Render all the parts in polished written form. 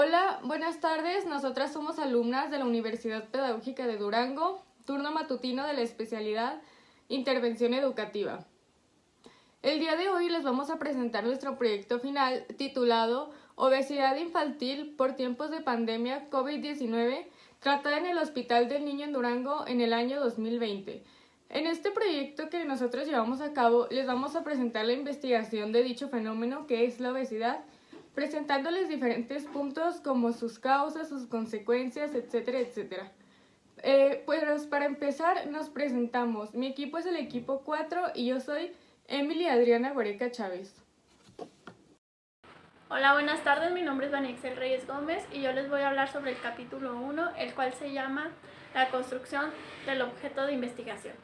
Hola, buenas tardes. Nosotras somos alumnas de la Universidad Pedagógica de Durango, turno matutino de la especialidad Intervención Educativa. El día de hoy les vamos a presentar nuestro proyecto final titulado Obesidad infantil por tiempos de pandemia COVID-19, tratada en el Hospital del Niño en Durango en el año 2020. En este proyecto que nosotros llevamos a cabo, les vamos a presentar la investigación de dicho fenómeno que es la obesidad, presentándoles diferentes puntos como sus causas, sus consecuencias, etcétera, etcétera. Pues para empezar nos presentamos. Mi equipo es el equipo 4 y yo soy Emily Adriana Guareca Chávez. Hola, buenas tardes. Mi nombre es Vanixel Reyes Gómez y yo les voy a hablar sobre el capítulo 1, el cual se llama La construcción del objeto de investigación.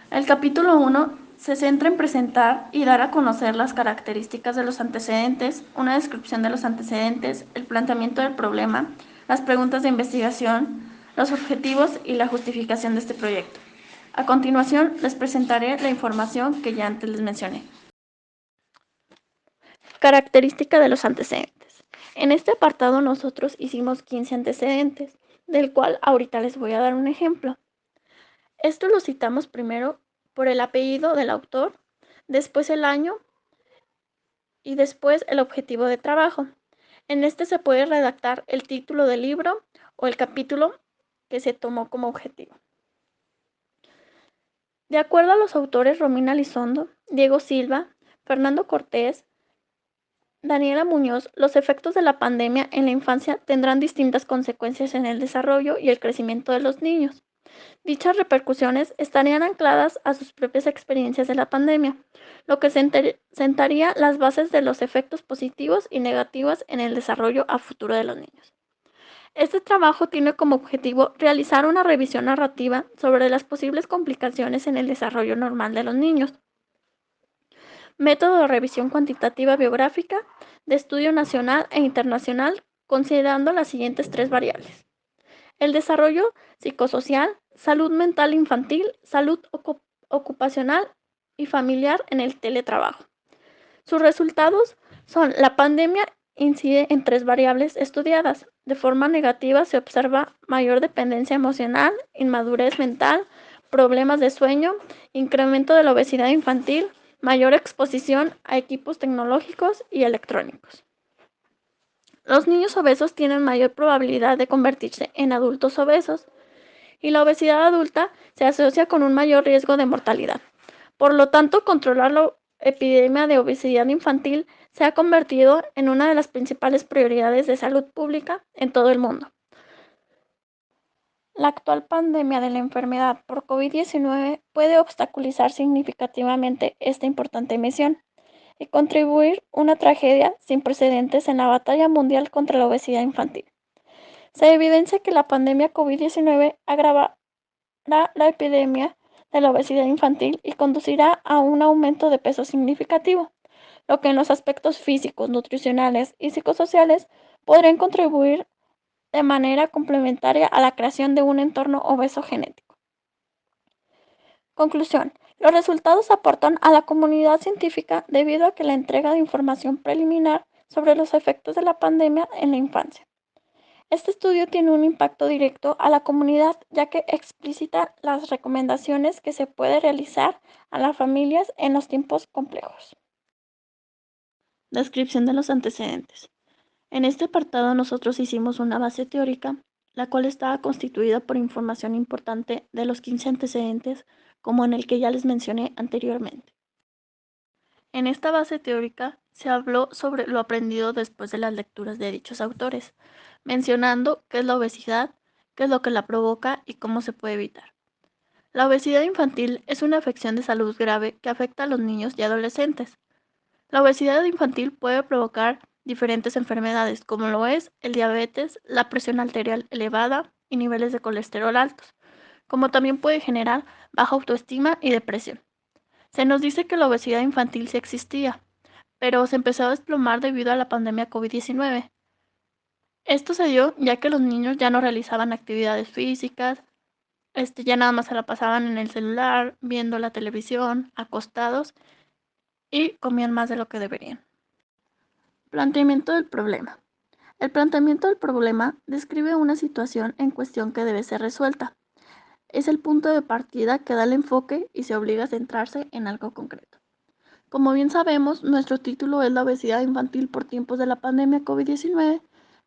El capítulo 1 se centra en presentar y dar a conocer las características de los antecedentes, una descripción de los antecedentes, el planteamiento del problema, las preguntas de investigación, los objetivos y la justificación de este proyecto. A continuación, les presentaré la información que ya antes les mencioné. Característica de los antecedentes. En este apartado nosotros hicimos 15 antecedentes, del cual ahorita les voy a dar un ejemplo. Esto lo citamos primero por el apellido del autor, después el año y después el objetivo de trabajo. En este se puede redactar el título del libro o el capítulo que se tomó como objetivo. De acuerdo a los autores Romina Lizondo, Diego Silva, Fernando Cortés, Daniela Muñoz, los efectos de la pandemia en la infancia tendrán distintas consecuencias en el desarrollo y el crecimiento de los niños. Dichas repercusiones estarían ancladas a sus propias experiencias de la pandemia, lo que sentaría las bases de los efectos positivos y negativos en el desarrollo a futuro de los niños. Este trabajo tiene como objetivo realizar una revisión narrativa sobre las posibles complicaciones en el desarrollo normal de los niños. Método de revisión cuantitativa biográfica de estudio nacional e internacional, considerando las siguientes 3 variables: el desarrollo psicosocial, salud mental infantil, salud ocupacional y familiar en el teletrabajo. Sus resultados son: la pandemia incide en 3 variables estudiadas. De forma negativa se observa mayor dependencia emocional, inmadurez mental, problemas de sueño, incremento de la obesidad infantil, mayor exposición a equipos tecnológicos y electrónicos. Los niños obesos tienen mayor probabilidad de convertirse en adultos obesos y la obesidad adulta se asocia con un mayor riesgo de mortalidad. Por lo tanto, controlar la epidemia de obesidad infantil se ha convertido en una de las principales prioridades de salud pública en todo el mundo. La actual pandemia de la enfermedad por COVID-19 puede obstaculizar significativamente esta importante misión y contribuir a una tragedia sin precedentes en la batalla mundial contra la obesidad infantil. Se evidencia que la pandemia COVID-19 agravará la epidemia de la obesidad infantil y conducirá a un aumento de peso significativo, lo que en los aspectos físicos, nutricionales y psicosociales podrían contribuir de manera complementaria a la creación de un entorno obeso genético. Conclusión. Los resultados aportan a la comunidad científica debido a que la entrega de información preliminar sobre los efectos de la pandemia en la infancia. Este estudio tiene un impacto directo a la comunidad, ya que explicita las recomendaciones que se puede realizar a las familias en los tiempos complejos. Descripción de los antecedentes. En este apartado nosotros hicimos una base teórica, la cual estaba constituida por información importante de los 15 antecedentes, como en el que ya les mencioné anteriormente. En esta base teórica se habló sobre lo aprendido después de las lecturas de dichos autores, mencionando qué es la obesidad, qué es lo que la provoca y cómo se puede evitar. La obesidad infantil es una afección de salud grave que afecta a los niños y adolescentes. La obesidad infantil puede provocar diferentes enfermedades, como lo es el diabetes, la presión arterial elevada y niveles de colesterol altos, como también puede generar baja autoestima y depresión. Se nos dice que la obesidad infantil sí existía, pero se empezó a desplomar debido a la pandemia COVID-19. Esto se dio ya que los niños ya no realizaban actividades físicas, ya nada más se la pasaban en el celular, viendo la televisión, acostados y comían más de lo que deberían. Planteamiento del problema. El planteamiento del problema describe una situación en cuestión que debe ser resuelta. Es el punto de partida que da el enfoque y se obliga a centrarse en algo concreto. Como bien sabemos, nuestro título es la obesidad infantil por tiempos de la pandemia COVID-19,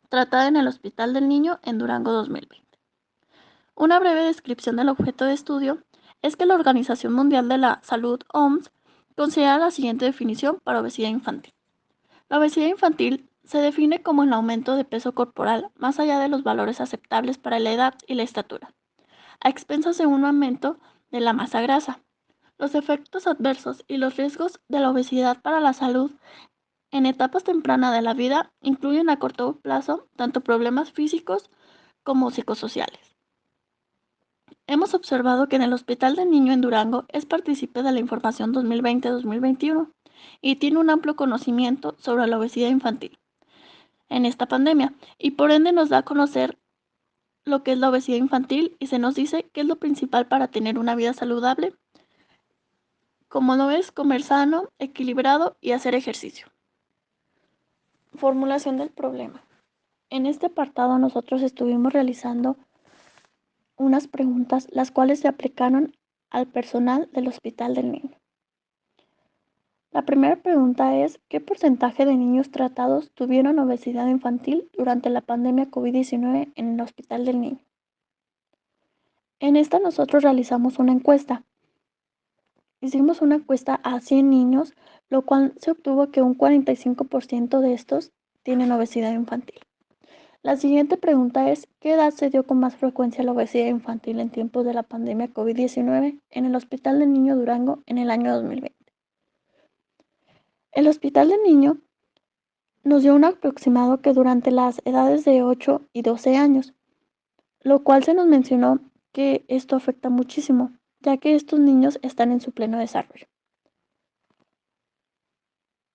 tratada en el Hospital del Niño en Durango 2020. Una breve descripción del objeto de estudio es que la Organización Mundial de la Salud, OMS, considera la siguiente definición para obesidad infantil. La obesidad infantil se define como el aumento de peso corporal más allá de los valores aceptables para la edad y la estatura, a expensas de un aumento de la masa grasa. Los efectos adversos y los riesgos de la obesidad para la salud en etapas tempranas de la vida incluyen a corto plazo tanto problemas físicos como psicosociales. Hemos observado que en el Hospital del Niño en Durango es partícipe de la información 2020-2021 y tiene un amplio conocimiento sobre la obesidad infantil en esta pandemia y por ende nos da a conocer lo que es la obesidad infantil y se nos dice que es lo principal para tener una vida saludable, como lo es comer sano, equilibrado y hacer ejercicio. Formulación del problema. En este apartado nosotros estuvimos realizando unas preguntas las cuales se aplicaron al personal del Hospital del Niño. La primera pregunta es, ¿qué porcentaje de niños tratados tuvieron obesidad infantil durante la pandemia COVID-19 en el Hospital del Niño? En esta nosotros realizamos una encuesta. Hicimos una encuesta a 100 niños, lo cual se obtuvo que un 45% de estos tienen obesidad infantil. La siguiente pregunta es, ¿qué edad se dio con más frecuencia la obesidad infantil en tiempos de la pandemia COVID-19 en el Hospital del Niño Durango en el año 2020? El Hospital del Niño nos dio un aproximado que durante las edades de 8 y 12 años, lo cual se nos mencionó que esto afecta muchísimo, ya que estos niños están en su pleno desarrollo.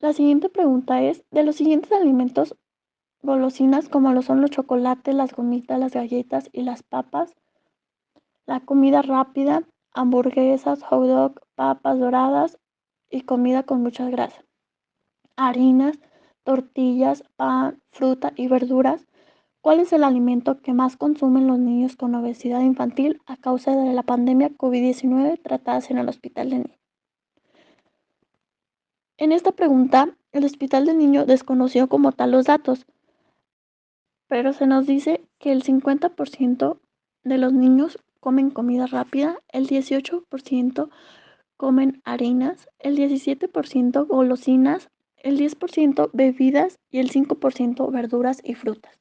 La siguiente pregunta es, de los siguientes alimentos, golosinas como lo son los chocolates, las gomitas, las galletas y las papas, la comida rápida, hamburguesas, hot dog, papas doradas y comida con mucha grasa, harinas, tortillas, pan, fruta y verduras. ¿Cuál es el alimento que más consumen los niños con obesidad infantil a causa de la pandemia COVID-19 tratadas en el Hospital del Niño? En esta pregunta, el Hospital del Niño desconoció como tal los datos, pero se nos dice que el 50% de los niños comen comida rápida, el 18% comen harinas, el 17% golosinas, el 10% bebidas y el 5% verduras y frutas.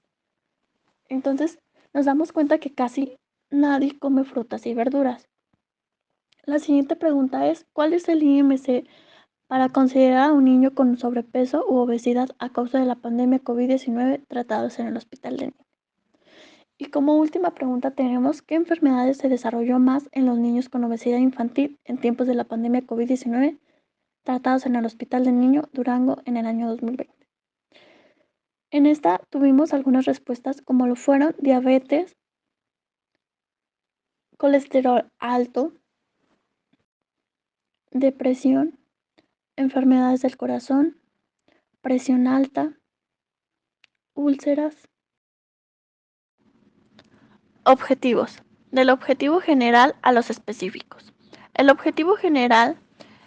Entonces, nos damos cuenta que casi nadie come frutas y verduras. La siguiente pregunta es, ¿cuál es el IMC para considerar a un niño con sobrepeso u obesidad a causa de la pandemia COVID-19 tratados en el Hospital del Niño? Y como última pregunta tenemos, ¿qué enfermedades se desarrolló más en los niños con obesidad infantil en tiempos de la pandemia COVID-19 tratados en el Hospital del Niño Durango en el año 2020? En esta tuvimos algunas respuestas como lo fueron diabetes, colesterol alto, depresión, enfermedades del corazón, presión alta, úlceras. Objetivos. Del objetivo general a los específicos. El objetivo general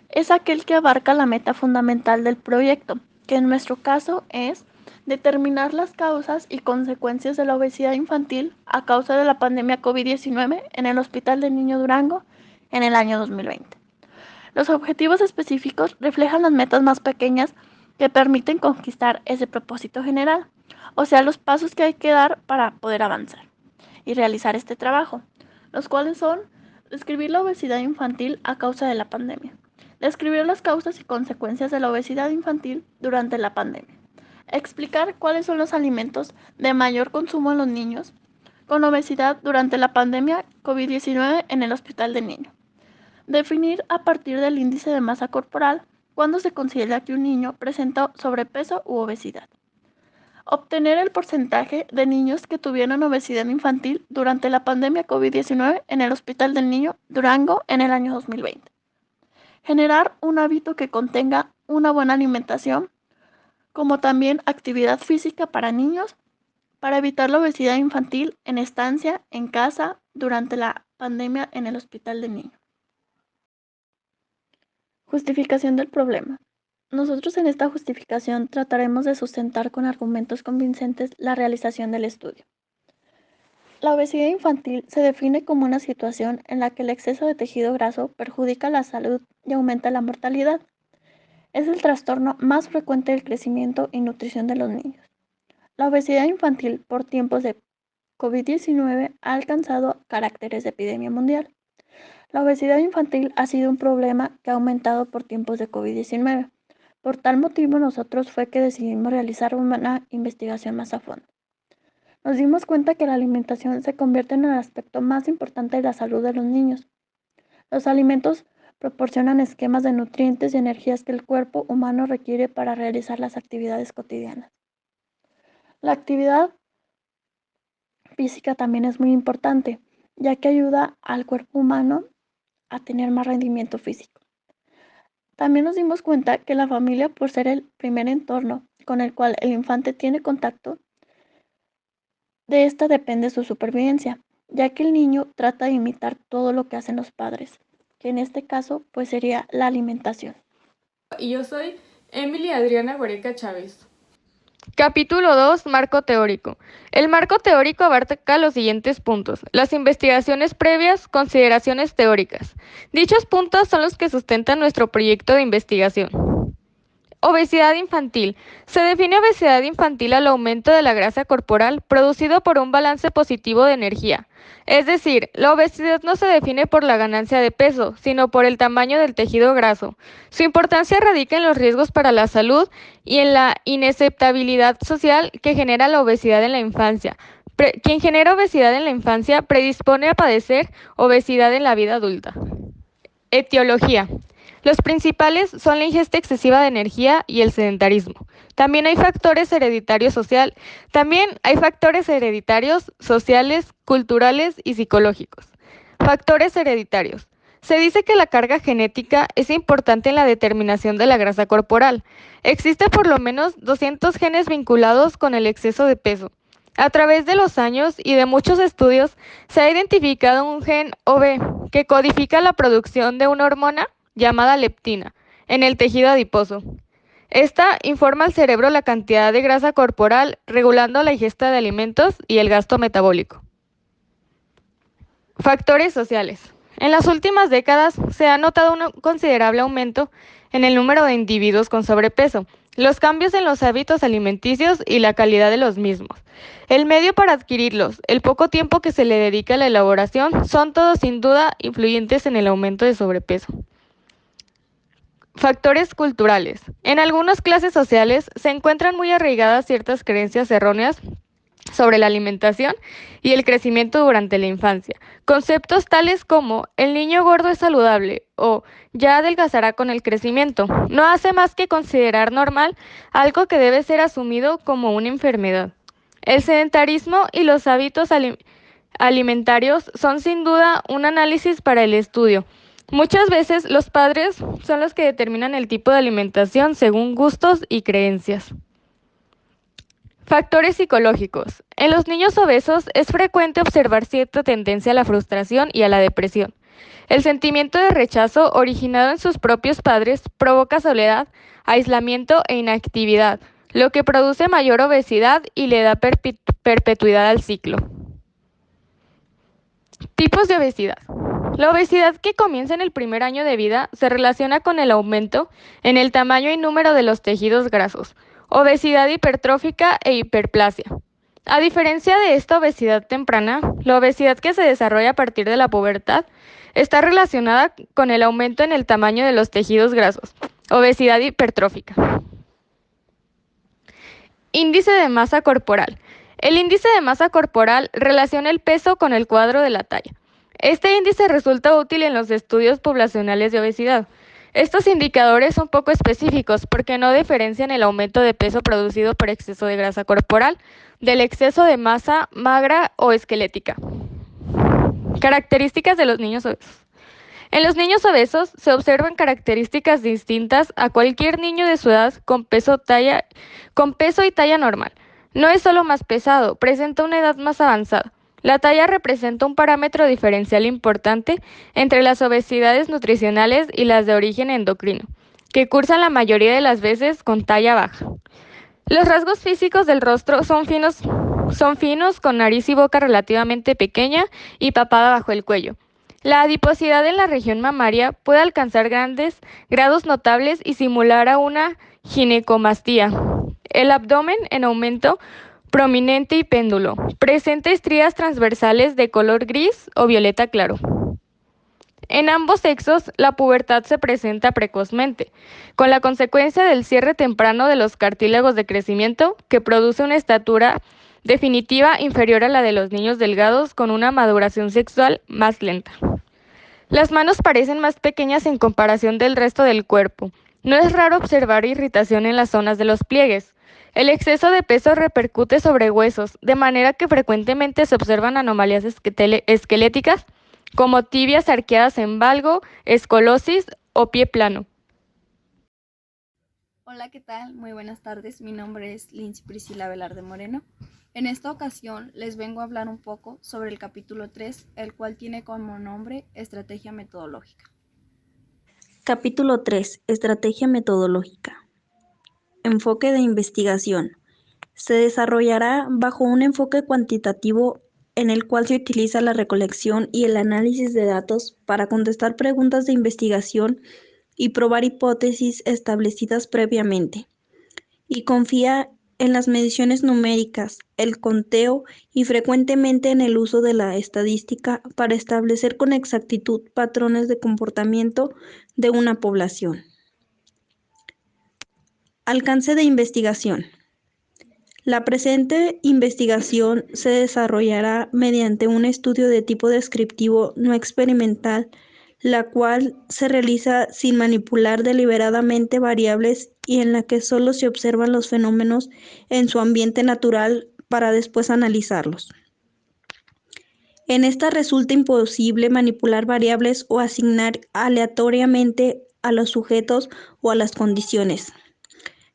es aquel que abarca la meta fundamental del proyecto, que en nuestro caso es determinar las causas y consecuencias de la obesidad infantil a causa de la pandemia COVID-19 en el Hospital del Niño Durango en el año 2020. Los objetivos específicos reflejan las metas más pequeñas que permiten conquistar ese propósito general, o sea, los pasos que hay que dar para poder avanzar y realizar este trabajo, los cuales son describir la obesidad infantil a causa de la pandemia, describir las causas y consecuencias de la obesidad infantil durante la pandemia, explicar cuáles son los alimentos de mayor consumo en los niños con obesidad durante la pandemia COVID-19 en el Hospital del Niño, definir a partir del índice de masa corporal cuándo se considera que un niño presenta sobrepeso u obesidad. Obtener el porcentaje de niños que tuvieron obesidad infantil durante la pandemia COVID-19 en el Hospital del Niño Durango en el año 2020. Generar un hábito que contenga una buena alimentación, como también actividad física para niños para evitar la obesidad infantil en estancia, en casa, durante la pandemia en el hospital de niños. Justificación del problema. Nosotros en esta justificación trataremos de sustentar con argumentos convincentes la realización del estudio. La obesidad infantil se define como una situación en la que el exceso de tejido graso perjudica la salud y aumenta la mortalidad. Es el trastorno más frecuente del crecimiento y nutrición de los niños. La obesidad infantil por tiempos de COVID-19 ha alcanzado caracteres de epidemia mundial. La obesidad infantil ha sido un problema que ha aumentado por tiempos de COVID-19. Por tal motivo nosotros fue que decidimos realizar una investigación más a fondo. Nos dimos cuenta que la alimentación se convierte en el aspecto más importante de la salud de los niños. Los alimentos proporcionan esquemas de nutrientes y energías que el cuerpo humano requiere para realizar las actividades cotidianas. La actividad física también es muy importante, ya que ayuda al cuerpo humano a tener más rendimiento físico. También nos dimos cuenta que la familia, por ser el primer entorno con el cual el infante tiene contacto, de esta depende su supervivencia, ya que el niño trata de imitar todo lo que hacen los padres, que en este caso pues sería la alimentación. Y yo soy Emily Adriana Guareca Chávez. Capítulo 2. Marco teórico. El marco teórico abarca los siguientes puntos: las investigaciones previas, consideraciones teóricas. Dichos puntos son los que sustentan nuestro proyecto de investigación. Obesidad infantil. Se define obesidad infantil al aumento de la grasa corporal producido por un balance positivo de energía. Es decir, la obesidad no se define por la ganancia de peso, sino por el tamaño del tejido graso. Su importancia radica en los riesgos para la salud y en la inaceptabilidad social que genera la obesidad en la infancia. Quien genera obesidad en la infancia predispone a padecer obesidad en la vida adulta. Etiología. Los principales son la ingesta excesiva de energía y el sedentarismo. También hay factores hereditarios sociales, culturales y psicológicos. Factores hereditarios. Se dice que la carga genética es importante en la determinación de la grasa corporal. Existe por lo menos 200 genes vinculados con el exceso de peso. A través de los años y de muchos estudios, se ha identificado un gen OB que codifica la producción de una hormona llamada leptina en el tejido adiposo. Esta informa al cerebro la cantidad de grasa corporal, regulando la ingesta de alimentos y el gasto metabólico. Factores sociales. En las últimas décadas se ha notado un considerable aumento en el número de individuos con sobrepeso, los cambios en los hábitos alimenticios y la calidad de los mismos. El medio para adquirirlos, el poco tiempo que se le dedica a la elaboración, son todos sin duda influyentes en el aumento de sobrepeso. Factores culturales. En algunas clases sociales se encuentran muy arraigadas ciertas creencias erróneas sobre la alimentación y el crecimiento durante la infancia. Conceptos tales como el niño gordo es saludable o ya adelgazará con el crecimiento no hace más que considerar normal algo que debe ser asumido como una enfermedad. El sedentarismo y los hábitos alimentarios son sin duda un análisis para el estudio. Muchas veces los padres son los que determinan el tipo de alimentación según gustos y creencias. Factores psicológicos. En los niños obesos es frecuente observar cierta tendencia a la frustración y a la depresión. El sentimiento de rechazo originado en sus propios padres provoca soledad, aislamiento e inactividad, lo que produce mayor obesidad y le da perpetuidad al ciclo. Tipos de obesidad. La obesidad que comienza en el primer año de vida se relaciona con el aumento en el tamaño y número de los tejidos grasos, obesidad hipertrófica e hiperplasia. A diferencia de esta obesidad temprana, la obesidad que se desarrolla a partir de la pubertad está relacionada con el aumento en el tamaño de los tejidos grasos, obesidad hipertrófica. Índice de masa corporal. El índice de masa corporal relaciona el peso con el cuadro de la talla. Este índice resulta útil en los estudios poblacionales de obesidad. Estos indicadores son poco específicos porque no diferencian el aumento de peso producido por exceso de grasa corporal del exceso de masa magra o esquelética. Características de los niños obesos. En los niños obesos se observan características distintas a cualquier niño de su edad con peso y talla normal. No es solo más pesado, presenta una edad más avanzada. La talla representa un parámetro diferencial importante entre las obesidades nutricionales y las de origen endocrino, que cursan la mayoría de las veces con talla baja. Los rasgos físicos del rostro son finos con nariz y boca relativamente pequeña y papada bajo el cuello. La adiposidad en la región mamaria puede alcanzar grandes grados notables y simular a una ginecomastía. El abdomen en aumento prominente y péndulo. Presenta estrías transversales de color gris o violeta claro. En ambos sexos, la pubertad se presenta precozmente, con la consecuencia del cierre temprano de los cartílagos de crecimiento, que produce una estatura definitiva inferior a la de los niños delgados con una maduración sexual más lenta. Las manos parecen más pequeñas en comparación del resto del cuerpo. No es raro observar irritación en las zonas de los pliegues. El exceso de peso repercute sobre huesos, de manera que frecuentemente se observan anomalías esqueléticas como tibias arqueadas en valgo, escolosis o pie plano. Hola, ¿qué tal? Muy buenas tardes. Mi nombre es Lindsay Priscila Velarde Moreno. En esta ocasión les vengo a hablar un poco sobre el capítulo 3, el cual tiene como nombre Estrategia Metodológica. Capítulo 3. Estrategia metodológica. Enfoque de investigación. Se desarrollará bajo un enfoque cuantitativo en el cual se utiliza la recolección y el análisis de datos para contestar preguntas de investigación y probar hipótesis establecidas previamente, y confía en las mediciones numéricas, el conteo y frecuentemente en el uso de la estadística para establecer con exactitud patrones de comportamiento de una población. Alcance de investigación. La presente investigación se desarrollará mediante un estudio de tipo descriptivo no experimental, la cual se realiza sin manipular deliberadamente variables y en la que solo se observan los fenómenos en su ambiente natural para después analizarlos. En esta resulta imposible manipular variables o asignar aleatoriamente a los sujetos o a las condiciones.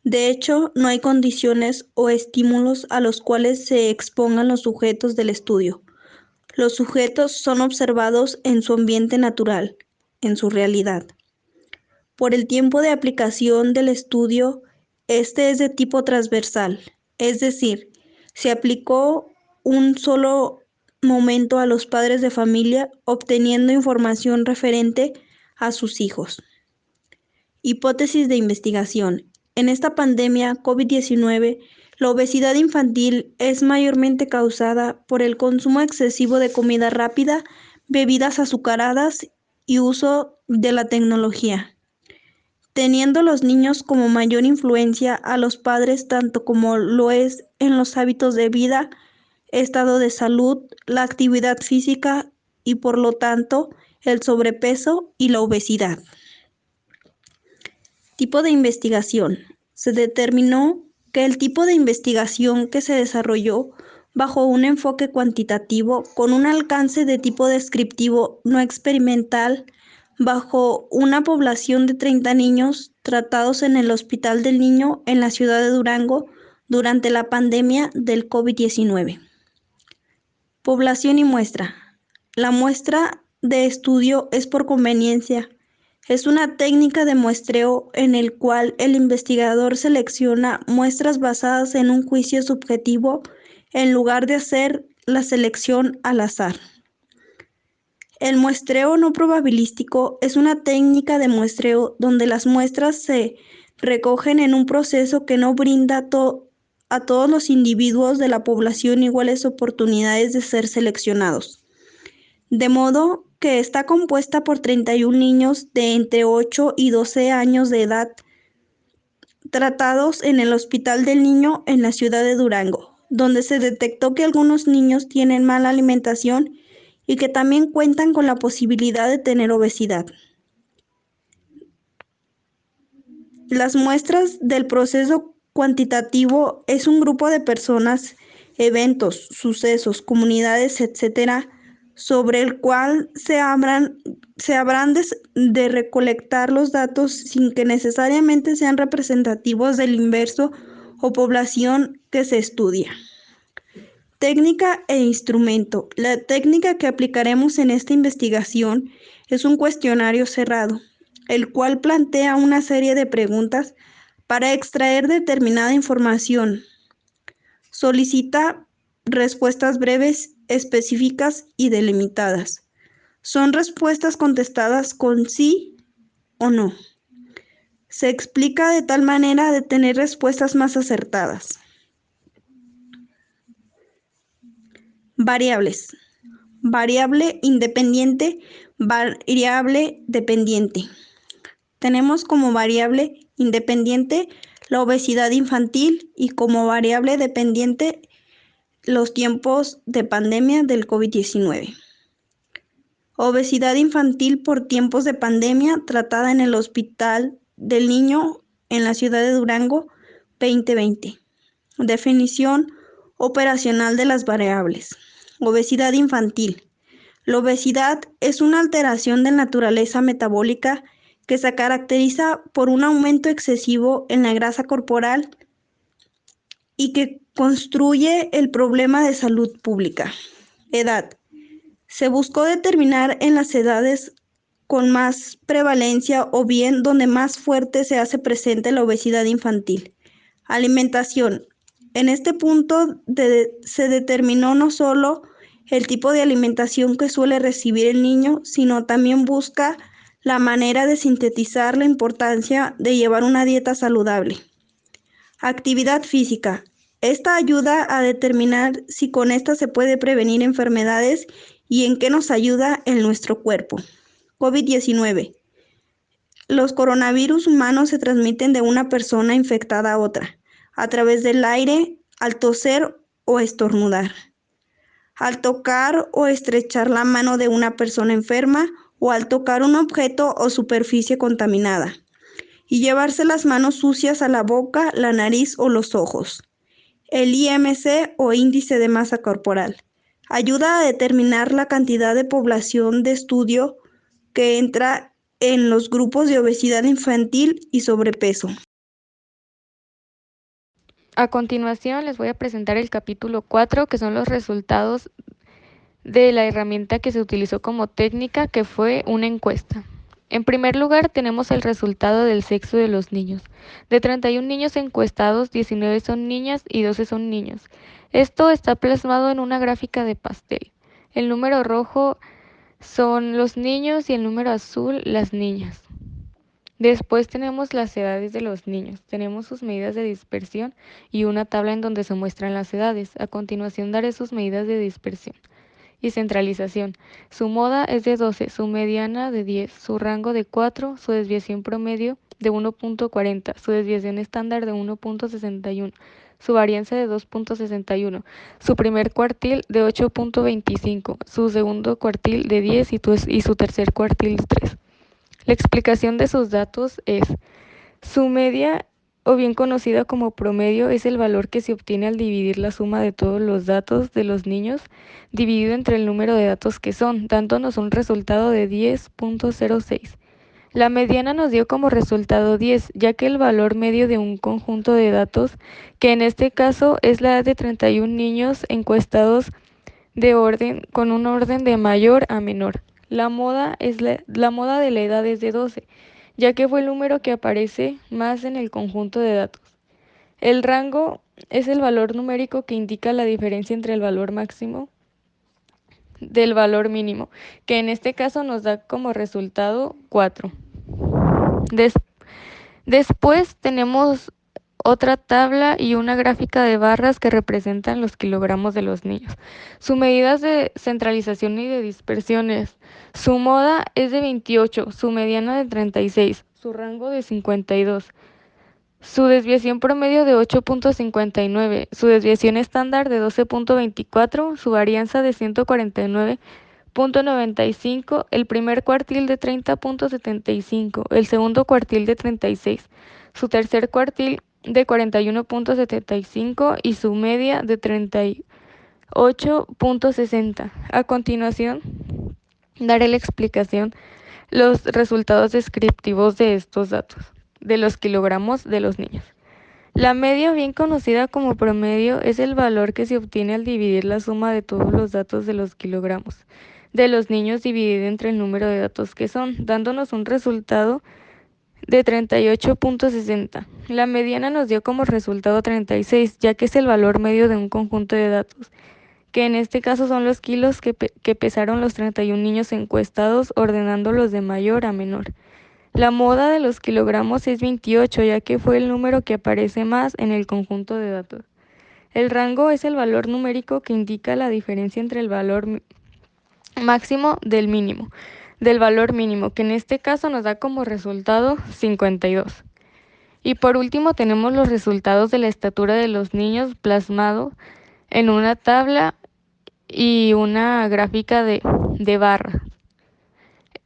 De hecho, no hay condiciones o estímulos a los cuales se expongan los sujetos del estudio. Los sujetos son observados en su ambiente natural, en su realidad. Por el tiempo de aplicación del estudio, este es de tipo transversal, es decir, se aplicó un solo momento a los padres de familia obteniendo información referente a sus hijos. Hipótesis de investigación. En esta pandemia COVID-19, la obesidad infantil es mayormente causada por el consumo excesivo de comida rápida, bebidas azucaradas y uso de la tecnología, teniendo los niños como mayor influencia a los padres tanto como lo es en los hábitos de vida, estado de salud, la actividad física y por lo tanto el sobrepeso y la obesidad. Tipo de investigación. Se determinó que el tipo de investigación que se desarrolló bajo un enfoque cuantitativo con un alcance de tipo descriptivo no experimental bajo una población de 30 niños tratados en el Hospital del Niño en la ciudad de Durango durante la pandemia del COVID-19. Población y muestra. La muestra de estudio es por conveniencia. Es una técnica de muestreo en el cual el investigador selecciona muestras basadas en un juicio subjetivo en lugar de hacer la selección al azar. El muestreo no probabilístico es una técnica de muestreo donde las muestras se recogen en un proceso que no brinda a todos los individuos de la población iguales oportunidades de ser seleccionados. De modo que está compuesta por 31 niños de entre 8 y 12 años de edad, tratados en el Hospital del Niño en la ciudad de Durango, donde se detectó que algunos niños tienen mala alimentación y que también cuentan con la posibilidad de tener obesidad. Las muestras del proceso cuantitativo es un grupo de personas, eventos, sucesos, comunidades, etc., sobre el cual se habrán de recolectar los datos sin que necesariamente sean representativos del inverso o población que se estudia. Técnica e instrumento. La técnica que aplicaremos en esta investigación es un cuestionario cerrado, el cual plantea una serie de preguntas para extraer determinada información. Solicita respuestas breves, específicas y delimitadas. Son respuestas contestadas con sí o no. Se explica de tal manera de tener respuestas más acertadas. Variables. Variable independiente, variable dependiente. Tenemos como variable independiente la obesidad infantil y como variable dependiente los tiempos de pandemia del COVID-19. Obesidad infantil por tiempos de pandemia tratada en el Hospital del Niño en la ciudad de Durango 2020. Definición operacional de las variables. Obesidad infantil. La obesidad es una alteración de naturaleza metabólica que se caracteriza por un aumento excesivo en la grasa corporal y que construye el problema de salud pública. Edad. Se buscó determinar en las edades con más prevalencia o bien donde más fuerte se hace presente la obesidad infantil. Alimentación. En este punto se determinó no solo el tipo de alimentación que suele recibir el niño, sino también busca la manera de sintetizar la importancia de llevar una dieta saludable. Actividad física. Esta ayuda a determinar si con esta se puede prevenir enfermedades y en qué nos ayuda en nuestro cuerpo. COVID-19. Los coronavirus humanos se transmiten de una persona infectada a otra, a través del aire, al toser o estornudar, al tocar o estrechar la mano de una persona enferma o al tocar un objeto o superficie contaminada, y llevarse las manos sucias a la boca, la nariz o los ojos. El IMC o índice de masa corporal ayuda a determinar la cantidad de población de estudio que entra en los grupos de obesidad infantil y sobrepeso. A continuación les voy a presentar el capítulo 4, que son los resultados de la herramienta que se utilizó como técnica, que fue una encuesta. En primer lugar, tenemos el resultado del sexo de los niños. De 31 niños encuestados, 19 son niñas y 12 son niños. Esto está plasmado en una gráfica de pastel. El número rojo son los niños y el número azul las niñas. Después tenemos las edades de los niños. Tenemos sus medidas de dispersión y una tabla en donde se muestran las edades. A continuación daré sus medidas de dispersión y centralización. Su moda es de 12, su mediana de 10, su rango de 4, su desviación promedio de 1.40, su desviación estándar de 1.61, su varianza de 2.61, su primer cuartil de 8.25, su segundo cuartil de 10 y su tercer cuartil de 3. La explicación de sus datos es: su media, o bien conocida como promedio, es el valor que se obtiene al dividir la suma de todos los datos de los niños dividido entre el número de datos que son, dándonos un resultado de 10.06. La mediana nos dio como resultado 10, ya que el valor medio de un conjunto de datos, que en este caso es la edad de 31 niños encuestados con un orden de mayor a menor. La moda de la edad es de 12, ya que fue el número que aparece más en el conjunto de datos. El rango es el valor numérico que indica la diferencia entre el valor máximo del valor mínimo, que en este caso nos da como resultado 4. Después tenemos otra tabla y una gráfica de barras que representan los kilogramos de los niños. Sus medidas de centralización y de dispersión es: su moda es de 28, su mediana de 36, su rango de 52, su desviación promedio de 8.59, su desviación estándar de 12.24, su varianza de 149.95, el primer cuartil de 30.75, el segundo cuartil de 36, su tercer cuartil de 41.75 y su media de 38.60. A continuación, daré la explicación, los resultados descriptivos de estos datos, de los kilogramos de los niños. La media, bien conocida como promedio, es el valor que se obtiene al dividir la suma de todos los datos de los kilogramos de los niños dividido entre el número de datos que son, dándonos un resultado de 38.60. La mediana nos dio como resultado 36, ya que es el valor medio de un conjunto de datos, que en este caso son los kilos que pesaron los 31 niños encuestados, ordenándolos de mayor a menor. La moda de los kilogramos es 28, ya que fue el número que aparece más en el conjunto de datos. El rango es el valor numérico que indica la diferencia entre el valor máximo del valor mínimo, que en este caso nos da como resultado 52. Y por último tenemos los resultados de la estatura de los niños plasmado en una tabla y una gráfica de barras.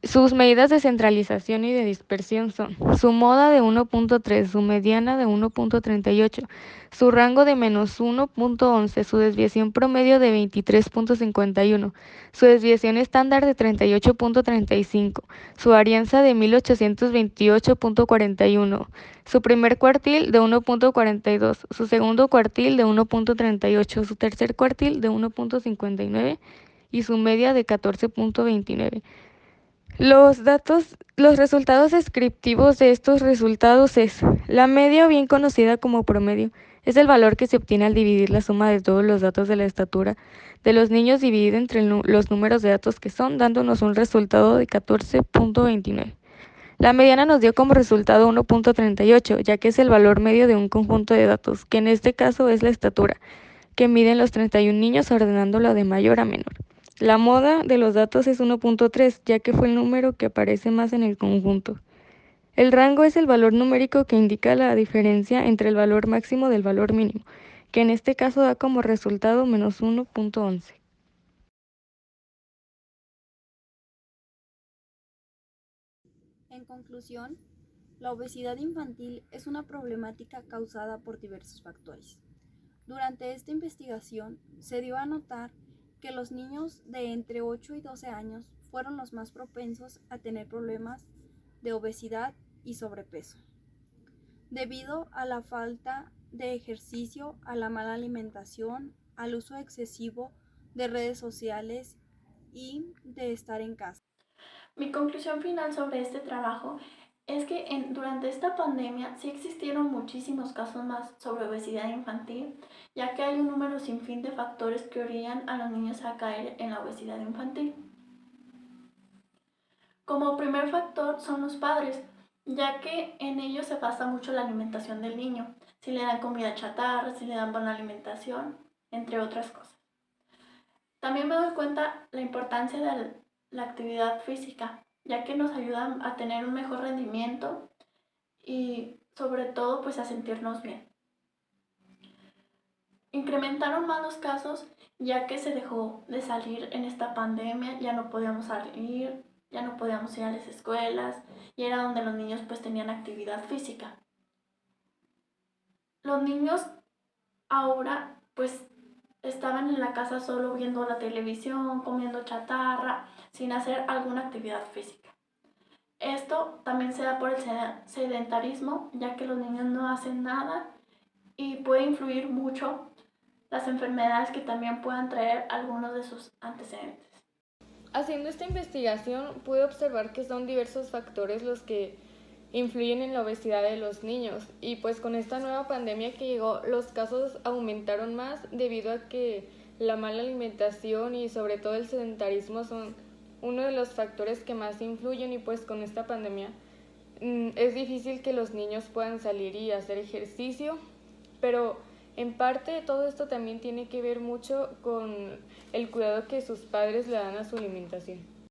Sus medidas de centralización y de dispersión son su moda de 1.3, su mediana de 1.38, su rango de -1.11, su desviación promedio de 23.51, su desviación estándar de 38.35, su varianza de 1828.41, su primer cuartil de 1.42, su segundo cuartil de 1.38, su tercer cuartil de 1.59 y su media de 14.29. Los resultados descriptivos de estos resultados es la media, bien conocida como promedio, es el valor que se obtiene al dividir la suma de todos los datos de la estatura de los niños dividido entre los números de datos que son, dándonos un resultado de 14.29. La mediana nos dio como resultado 1.38, ya que es el valor medio de un conjunto de datos, que en este caso es la estatura, que miden los 31 niños ordenándolo de mayor a menor. La moda de los datos es 1.3, ya que fue el número que aparece más en el conjunto. El rango es el valor numérico que indica la diferencia entre el valor máximo del valor mínimo, que en este caso da como resultado -1.11. En conclusión, la obesidad infantil es una problemática causada por diversos factores. Durante esta investigación se dio a notar que los niños de entre 8 y 12 años fueron los más propensos a tener problemas de obesidad y sobrepeso, debido a la falta de ejercicio, a la mala alimentación, al uso excesivo de redes sociales y de estar en casa. Mi conclusión final sobre este trabajo es que durante esta pandemia sí existieron muchísimos casos más sobre obesidad infantil, ya que hay un número sin fin de factores que orillan a los niños a caer en la obesidad infantil. Como primer factor son los padres, ya que en ellos se basa mucho la alimentación del niño, si le dan comida chatarra, si le dan buena alimentación, entre otras cosas. También me doy cuenta la importancia de la actividad física, ya que nos ayuda a tener un mejor rendimiento y sobre todo pues a sentirnos bien. Incrementaron más los casos ya que se dejó de salir en esta pandemia, ya no podíamos salir, ya no podíamos ir a las escuelas y era donde los niños pues tenían actividad física. Los niños ahora pues estaban en la casa solo viendo la televisión, comiendo chatarra, sin hacer alguna actividad física. Esto también se da por el sedentarismo, ya que los niños no hacen nada y puede influir mucho las enfermedades que también puedan traer algunos de sus antecedentes. Haciendo esta investigación pude observar que son diversos factores los que influyen en la obesidad de los niños y pues con esta nueva pandemia que llegó los casos aumentaron más debido a que la mala alimentación y sobre todo el sedentarismo son uno de los factores que más influyen y pues con esta pandemia es difícil que los niños puedan salir y hacer ejercicio, pero en parte todo esto también tiene que ver mucho con el cuidado que sus padres le dan a su alimentación.